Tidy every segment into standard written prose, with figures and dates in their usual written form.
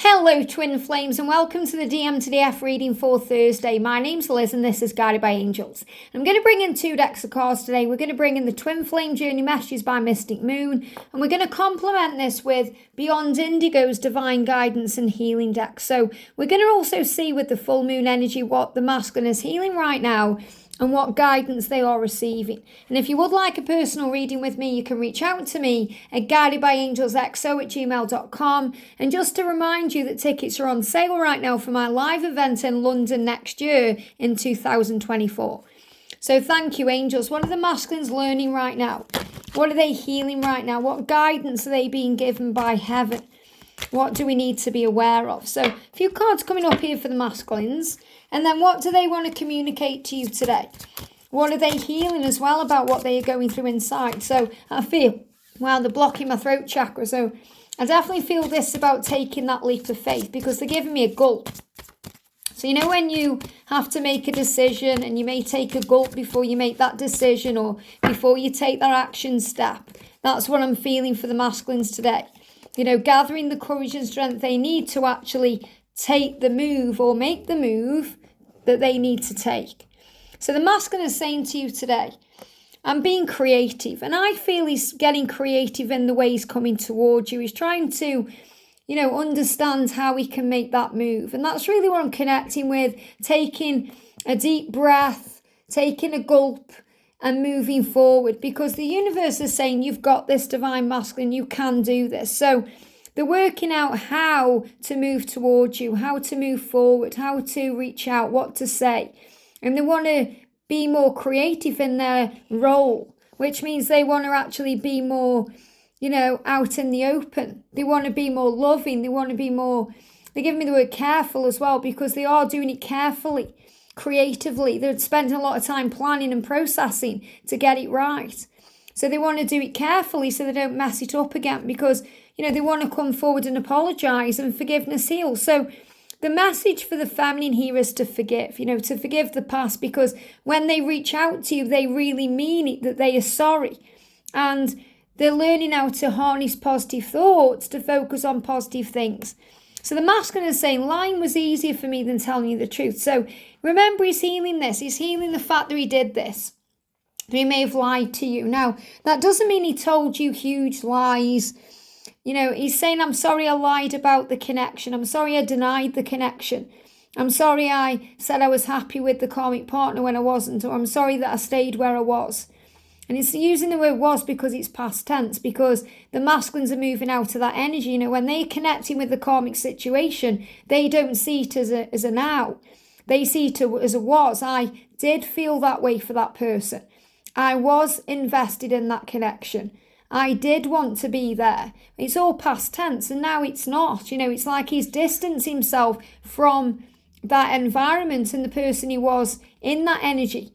Hello twin flames and welcome to the DM to DF reading for Thursday. My name's Liz and this is Guided by Angels. I'm going to bring in two decks of cards today. We're going to bring in the Twin Flame Journey Messages by Mystic Moon and we're going to complement this with Beyond Indigo's Divine Guidance and Healing deck. So we're going to also see with the full moon energy what the masculine is healing right now and what guidance they are receiving. And if you would like a personal reading with me, you can reach out to me at guidedbyangelsxo@gmail.com. And just to remind you that tickets are on sale right now for my live event in London next year in 2024. So thank you, angels. What are the masculines learning right now? What are they healing right now? What guidance are they being given by heaven? What do we need to be aware of? So a few cards coming up here for the masculines. And then what do they want to communicate to you today? What are they healing as well about what they are going through inside? So I feel, well, they're blocking my throat chakra. So I definitely feel this about taking that leap of faith because they're giving me a gulp. So you know when you have to make a decision and you may take a gulp before you make that decision or before you take that action step. That's what I'm feeling for the masculines today. You know, gathering the courage and strength they need to actually take the move or make the move that they need to take. So the masculine is saying to you today, I'm being creative. And I feel he's getting creative in the way he's coming towards you. He's trying to, you know, understand how he can make that move. And that's really what I'm connecting with, taking a deep breath, taking a gulp and moving forward. Because the universe is saying, you've got this divine masculine, you can do this. So they're working out how to move towards you, how to move forward, how to reach out, what to say. And they want to be more creative in their role, which means they want to actually be more, you know, out in the open. They want to be more loving. They want to be more, they're giving me the word careful as well because they are doing it carefully, creatively. They're spending a lot of time planning and processing to get it right. So they want to do it carefully so they don't mess it up again because, you know, they want to come forward and apologise and forgiveness heals. So the message for the feminine here is to forgive, you know, to forgive the past because when they reach out to you, they really mean it, that they are sorry. And they're learning how to harness positive thoughts, to focus on positive things. So the masculine is saying, lying was easier for me than telling you the truth. So remember, he's healing this. He's healing the fact that he did this. He may have lied to you. Now, that doesn't mean he told you huge lies. You know, he's saying, I'm sorry I lied about the connection. I'm sorry I denied the connection. I'm sorry I said I was happy with the karmic partner when I wasn't. Or I'm sorry that I stayed where I was. And it's using the word was because it's past tense. Because the masculines are moving out of that energy. You know, when they're connecting with the karmic situation, they don't see it as a now. They see it as a was. I did feel that way for that person. I was invested in that connection. I did want to be there. It's all past tense and now it's not. You know, it's like he's distanced himself from that environment and the person he was in that energy.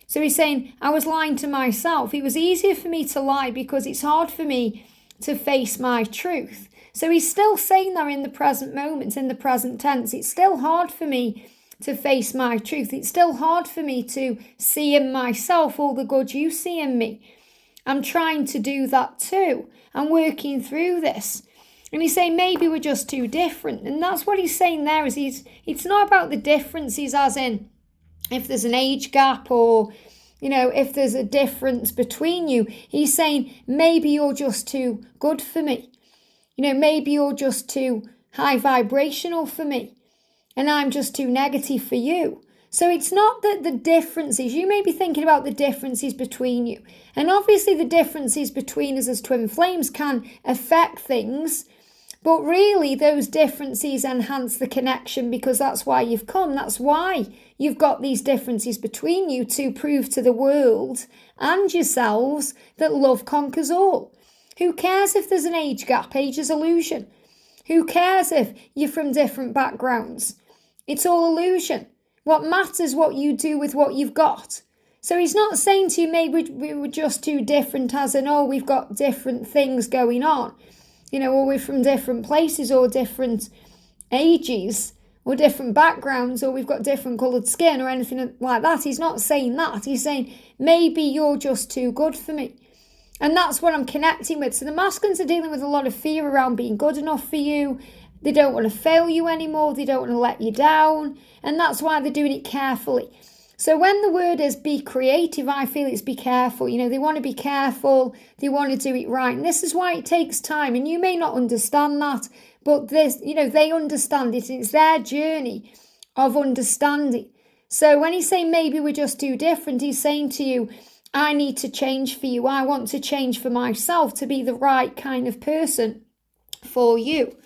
So he's saying, I was lying to myself. It was easier for me to lie because it's hard for me to face my truth. So he's still saying that in the present moment, in the present tense. It's still hard for me to face my truth. It's still hard for me to see in myself all the good you see in me. I'm trying to do that too. I'm working through this. And he's saying maybe we're just too different. And that's what he's saying there is it's not about the differences as in if there's an age gap or, you know, if there's a difference between you. He's saying maybe you're just too good for me. You know, maybe you're just too high vibrational for me. And I'm just too negative for you. So it's not that the differences, you may be thinking about the differences between you. And obviously the differences between us as twin flames can affect things. But really those differences enhance the connection because that's why you've come. That's why you've got these differences between you to prove to the world and yourselves that love conquers all. Who cares if there's an age gap? Age is illusion. Who cares if you're from different backgrounds? It's all illusion. What matters what you do with what you've got. So he's not saying to you, maybe we were just too different as in, oh, we've got different things going on. You know, or we're from different places or different ages or different backgrounds or we've got different coloured skin or anything like that. He's not saying that. He's saying, maybe you're just too good for me. And that's what I'm connecting with. So the masculines are dealing with a lot of fear around being good enough for you, They don't want to fail you anymore. They don't want to let you down. And that's why they're doing it carefully. So when the word is be creative, I feel it's be careful. They want to be careful. They want to do it right. And this is why it takes time. And you may not understand that, but they understand it. It's their journey of understanding. So when he's saying maybe we're just too different, he's saying to you, I need to change for you. I want to change for myself to be the right kind of person for you.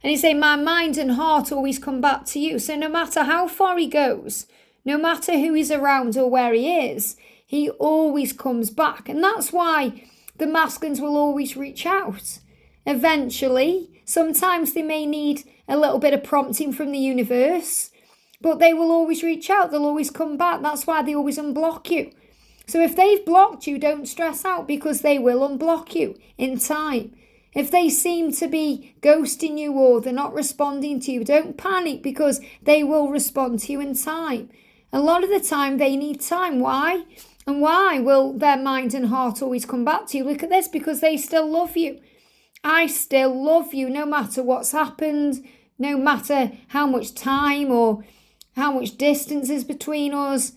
And he's saying my mind and heart always come back to you. So no matter how far he goes, no matter who he's around or where he is, he always comes back. And that's why the masculines will always reach out. Eventually, sometimes they may need a little bit of prompting from the universe, but they will always reach out. They'll always come back. That's why they always unblock you. So if they've blocked you, don't stress out, because they will unblock you in time. If they seem to be ghosting you or they're not responding to you, don't panic, because they will respond to you in time. A lot of the time they need time. Why? And why will their mind and heart always come back to you? Look at this, because they still love you. I still love you no matter what's happened, no matter how much time or how much distance is between us.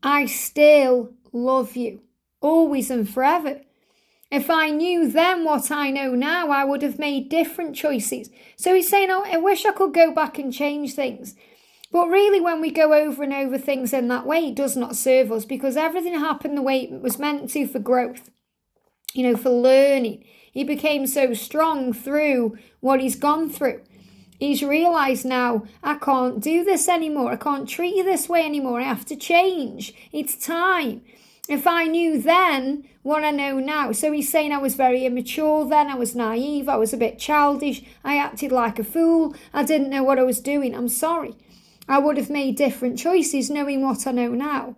I still love you, always and forever. If I knew then what I know now, I would have made different choices. So he's saying, I wish I could go back and change things. But really, when we go over and over things in that way, it does not serve us, because everything happened the way it was meant to for growth, for learning. He became so strong through what he's gone through. He's realised now, I can't do this anymore. I can't treat you this way anymore. I have to change. It's time. If I knew then what I know now. So he's saying I was very immature then. I was naive. I was a bit childish. I acted like a fool. I didn't know what I was doing. I'm sorry. I would have made different choices knowing what I know now.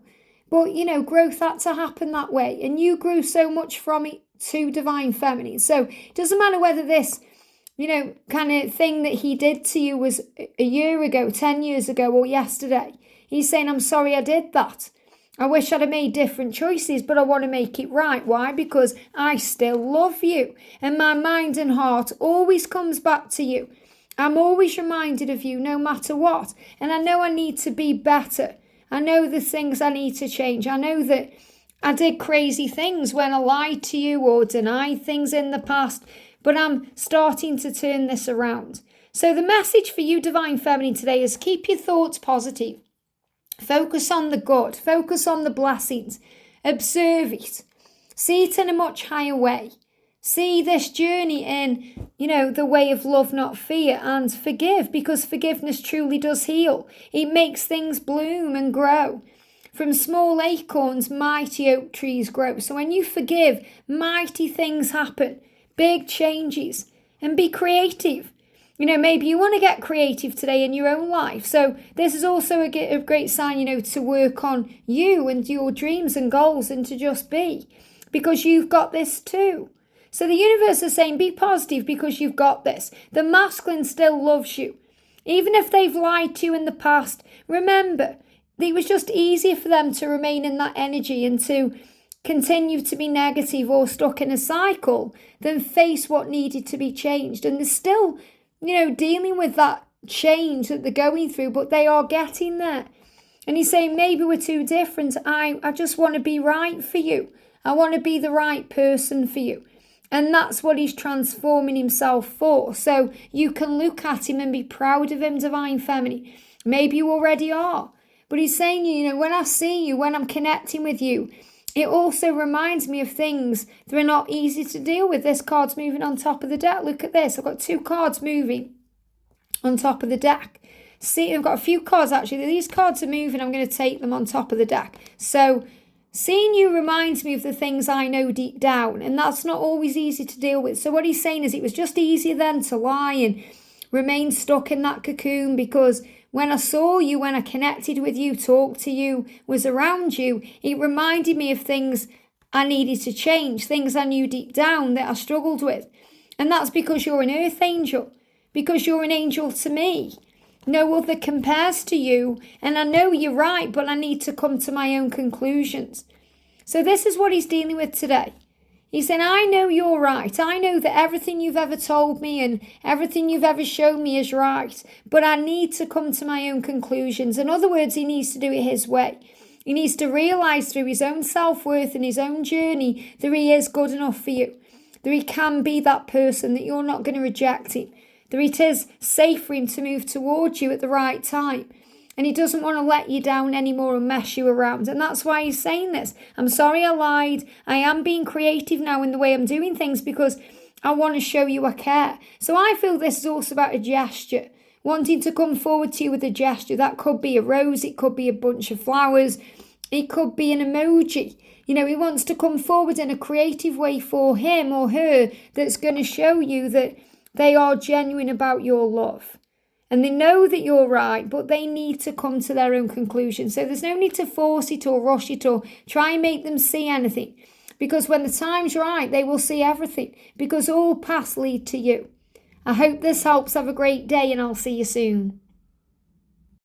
But, growth had to happen that way. And you grew so much from it to Divine Feminine. So it doesn't matter whether this, kind of thing that he did to you was a year ago, 10 years ago, or yesterday. He's saying, I'm sorry I did that. I wish I'd have made different choices, but I want to make it right. Why? Because I still love you. And my mind and heart always comes back to you. I'm always reminded of you no matter what. And I know I need to be better. I know the things I need to change. I know that I did crazy things when I lied to you or denied things in the past. But I'm starting to turn this around. So the message for you, Divine Feminine, today is keep your thoughts positive. Focus on the good. Focus on the blessings. Observe it. See it in a much higher way. See this journey in, the way of love, not fear, and forgive, because forgiveness truly does heal. It makes things bloom and grow. From small acorns, mighty oak trees grow. So when you forgive, mighty things happen, big changes, and be creative. Maybe you want to get creative today in your own life. So this is also a great sign, to work on you and your dreams and goals and to just be, because you've got this too. So the universe is saying, be positive because you've got this. The masculine still loves you. Even if they've lied to you in the past, remember, it was just easier for them to remain in that energy and to continue to be negative or stuck in a cycle than face what needed to be changed. And they're still, dealing with that change that they're going through, but they are getting there. And he's saying, maybe we're too different. I just want to be right for you. I want to be the right person for you. And that's what he's transforming himself for. So you can look at him and be proud of him, Divine Feminine. Maybe you already are. But he's saying, when I see you, when I'm connecting with you, it also reminds me of things that are not easy to deal with. This card's moving on top of the deck. Look at this. I've got 2 cards moving on top of the deck. See, I've got a few cards actually. These cards are moving. I'm going to take them on top of the deck. So seeing you reminds me of the things I know deep down. And that's not always easy to deal with. So what he's saying is it was just easier then to lie and remain stuck in that cocoon, because when I saw you, when I connected with you, talked to you, was around you, it reminded me of things I needed to change, things I knew deep down that I struggled with. And that's because you're an earth angel, because you're an angel to me. No other compares to you. And I know you're right, but I need to come to my own conclusions. So this is what he's dealing with today. He's saying, I know you're right. I know that everything you've ever told me and everything you've ever shown me is right. But I need to come to my own conclusions. In other words, he needs to do it his way. He needs to realise through his own self-worth and his own journey that he is good enough for you. That he can be that person, that you're not going to reject him. That it is safe for him to move towards you at the right time. And he doesn't want to let you down anymore and mess you around. And that's why he's saying this. I'm sorry I lied. I am being creative now in the way I'm doing things because I want to show you I care. So I feel this is also about a gesture. Wanting to come forward to you with a gesture. That could be a rose. It could be a bunch of flowers. It could be an emoji. You know, he wants to come forward in a creative way for him or her that's going to show you that they are genuine about your love. And they know that you're right, but they need to come to their own conclusion. So there's no need to force it or rush it or try and make them see anything. Because when the time's right, they will see everything. Because all paths lead to you. I hope this helps. Have a great day and I'll see you soon.